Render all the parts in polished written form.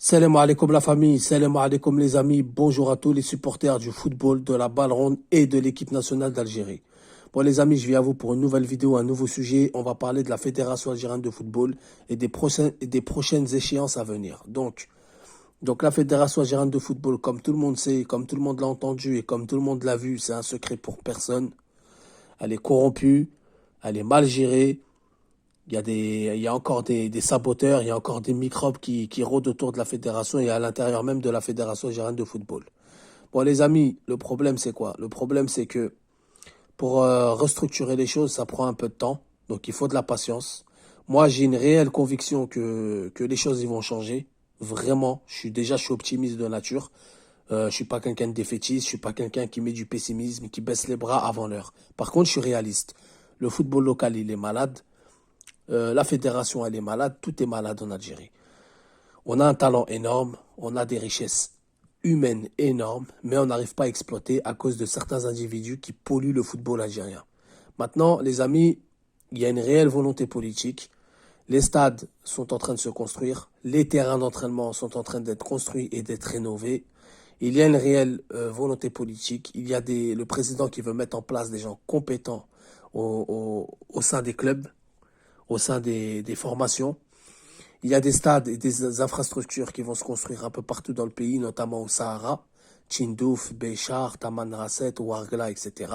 Salam alaikum la famille, salam alaikum les amis, bonjour à tous les supporters du football, de la balle ronde et de l'équipe nationale d'Algérie. Bon les amis, je viens à vous pour une nouvelle vidéo, un nouveau sujet. On va parler de la Fédération algérienne de football et des prochaines échéances à venir. Donc la Fédération algérienne de football, comme tout le monde sait, comme tout le monde l'a entendu et comme tout le monde l'a vu, c'est un secret pour personne. Elle est corrompue, elle est mal gérée. Il y a encore des saboteurs, il y a encore des microbes qui rôdent autour de la fédération et à l'intérieur même de la fédération algérienne de football. Bon, les amis, le problème c'est quoi? Le problème c'est que pour restructurer les choses, ça prend un peu de temps. Donc il faut de la patience. Moi, j'ai une réelle conviction que les choses ils vont changer. Vraiment, je suis optimiste de nature. Je suis pas quelqu'un de défaitiste, je suis pas quelqu'un qui met du pessimisme, qui baisse les bras avant l'heure. Par contre, je suis réaliste. Le football local, il est malade. La fédération, elle est malade. Tout est malade en Algérie. On a un talent énorme, on a des richesses humaines énormes, mais on n'arrive pas à exploiter à cause de certains individus qui polluent le football algérien. Maintenant, les amis, il y a une réelle volonté politique. Les stades sont en train de se construire, les terrains d'entraînement sont en train d'être construits et d'être rénovés. Il y a une réelle volonté politique. Il y a le président qui veut mettre en place des gens compétents au sein des clubs, au sein des formations. Il y a des stades et des infrastructures qui vont se construire un peu partout dans le pays, notamment au Sahara, Tindouf, Béchar, Taman Rasset, Ouargla, etc.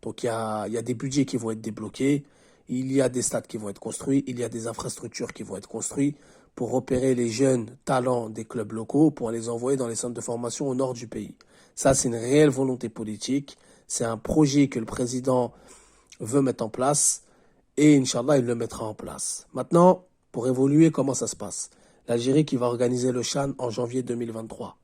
Donc il y a des budgets qui vont être débloqués, il y a des stades qui vont être construits, il y a des infrastructures qui vont être construites pour repérer les jeunes talents des clubs locaux, pour les envoyer dans les centres de formation au nord du pays. Ça, c'est une réelle volonté politique, c'est un projet que le président veut mettre en place et Inch'Allah, il le mettra en place. Maintenant, pour évoluer, comment ça se passe? L'Algérie qui va organiser le CHAN en janvier 2023.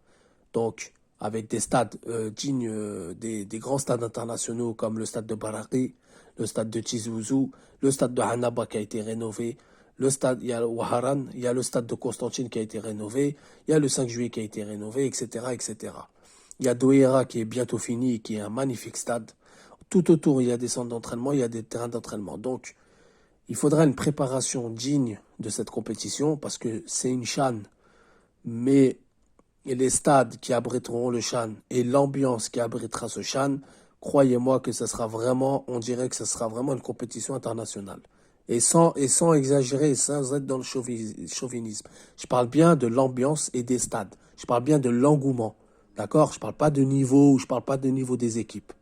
Donc, avec des stades dignes des grands stades internationaux comme le stade de Baraki, le stade de Tizi-Ouzou, le stade de Hanaba qui a été rénové, il y a le Ouaharan, il y a le stade de Constantine qui a été rénové, il y a le 5 juillet qui a été rénové, etc., etc. Il y a Douéra qui est bientôt fini, qui est un magnifique stade. Tout autour, il y a des centres d'entraînement, il y a des terrains d'entraînement. Donc, il faudra une préparation digne de cette compétition parce que c'est une CHAN, mais les stades qui abriteront le CHAN et l'ambiance qui abritera ce CHAN, croyez-moi que ça sera vraiment, on dirait que ça sera vraiment une compétition internationale. Et sans exagérer, sans être dans le chauvinisme. Je parle bien de l'ambiance et des stades. Je parle bien de l'engouement. D'accord? Je parle pas de niveau, je parle pas de niveau des équipes.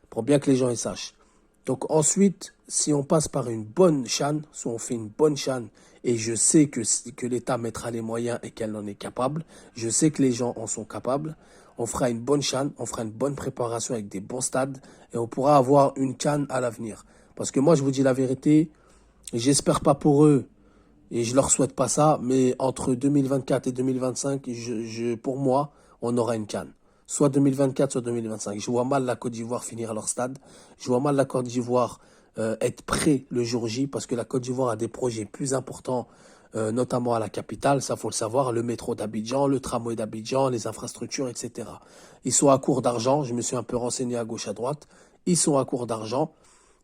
Pour bien que les gens y sachent. Donc ensuite, si on passe par une bonne CHAN, si on fait une bonne CHAN, et je sais que l'État mettra les moyens et qu'elle en est capable, je sais que les gens en sont capables, on fera une bonne CHAN, on fera une bonne préparation avec des bons stades, et on pourra avoir une CHAN à l'avenir. Parce que moi, je vous dis la vérité, j'espère pas pour eux, et je leur souhaite pas ça, mais entre 2024 et 2025, pour moi, on aura une CHAN. Soit 2024, soit 2025. Je vois mal la Côte d'Ivoire finir leur stade. Je vois mal la Côte d'Ivoire être prêt le jour J parce que la Côte d'Ivoire a des projets plus importants, notamment à la capitale, ça faut le savoir, le métro d'Abidjan, le tramway d'Abidjan, les infrastructures, etc. Ils sont à court d'argent, je me suis un peu renseigné à gauche à droite, ils sont à court d'argent,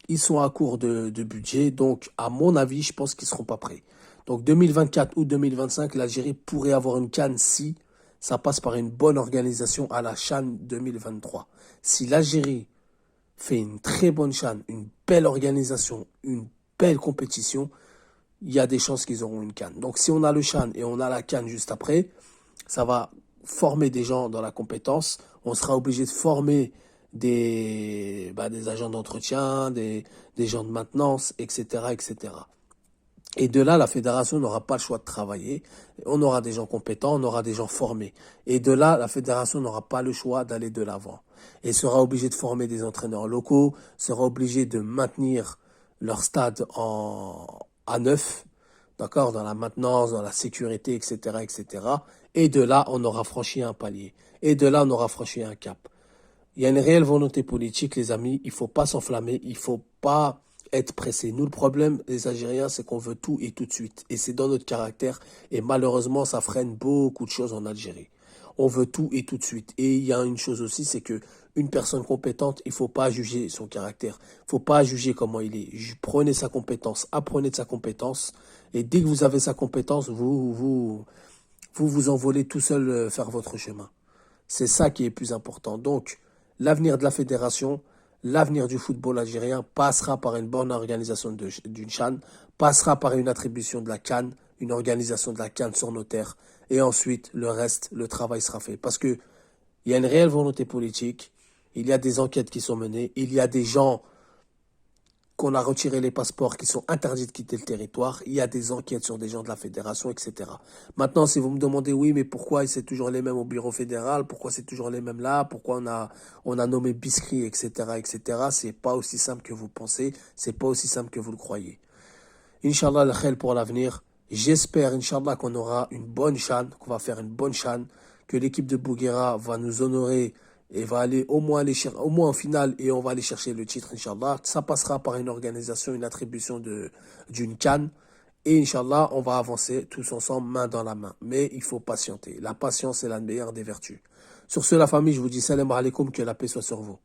ils sont à court de budget, donc à mon avis, je pense qu'ils ne seront pas prêts. Donc 2024 ou 2025, l'Algérie pourrait avoir une CAN si ça passe par une bonne organisation à la CHAN 2023. Si l'Algérie fait une très bonne CHAN, une belle organisation, une belle compétition, il y a des chances qu'ils auront une CAN. Donc si on a le CHAN et on a la CAN juste après, ça va former des gens dans la compétence. On sera obligé de former des agents d'entretien, des gens de maintenance, etc., etc. Et de là, la fédération n'aura pas le choix de travailler. On aura des gens compétents, on aura des gens formés. Et de là, la fédération n'aura pas le choix d'aller de l'avant. Et sera obligée de former des entraîneurs locaux, sera obligée de maintenir leur stade à neuf, d'accord, dans la maintenance, dans la sécurité, etc., etc. Et de là, on aura franchi un palier. Et de là, on aura franchi un cap. Il y a une réelle volonté politique, les amis. Il faut pas s'enflammer. Il faut pas être pressé. Nous, le problème, les Algériens, c'est qu'on veut tout et tout de suite. Et c'est dans notre caractère. Et malheureusement, ça freine beaucoup de choses en Algérie. On veut tout et tout de suite. Et il y a une chose aussi, c'est que une personne compétente, il faut pas juger son caractère. Il faut pas juger comment il est. Prenez sa compétence, apprenez de sa compétence. Et dès que vous avez sa compétence, vous vous envolez tout seul faire votre chemin. C'est ça qui est plus important. Donc, l'avenir de la fédération, l'avenir du football algérien passera par une bonne organisation d'une CHAN, passera par une attribution de la CAN, une organisation de la CAN sur nos terres. Et ensuite, le reste, le travail sera fait. Parce que il y a une réelle volonté politique, il y a des enquêtes qui sont menées, il y a des gens qu'on a retiré les passeports qui sont interdits de quitter le territoire, il y a des enquêtes sur des gens de la fédération, etc. Maintenant, si vous me demandez, oui, mais pourquoi c'est toujours les mêmes au bureau fédéral, pourquoi c'est toujours les mêmes là, pourquoi on a nommé Biskri, etc., c'est pas aussi simple que vous pensez, c'est pas aussi simple que vous le croyez. Inch'Allah, le khel pour l'avenir. J'espère, Inch'Allah, qu'on aura une bonne CHAN, qu'on va faire une bonne CHAN, que l'équipe de Bouguera va nous honorer et va aller au moins en finale et on va aller chercher le titre, Inch'Allah. Ça passera par une organisation, une attribution d'une CAN. Et Inch'Allah, on va avancer tous ensemble, main dans la main. Mais il faut patienter. La patience est la meilleure des vertus. Sur ce, la famille, je vous dis salam alaikum, que la paix soit sur vous.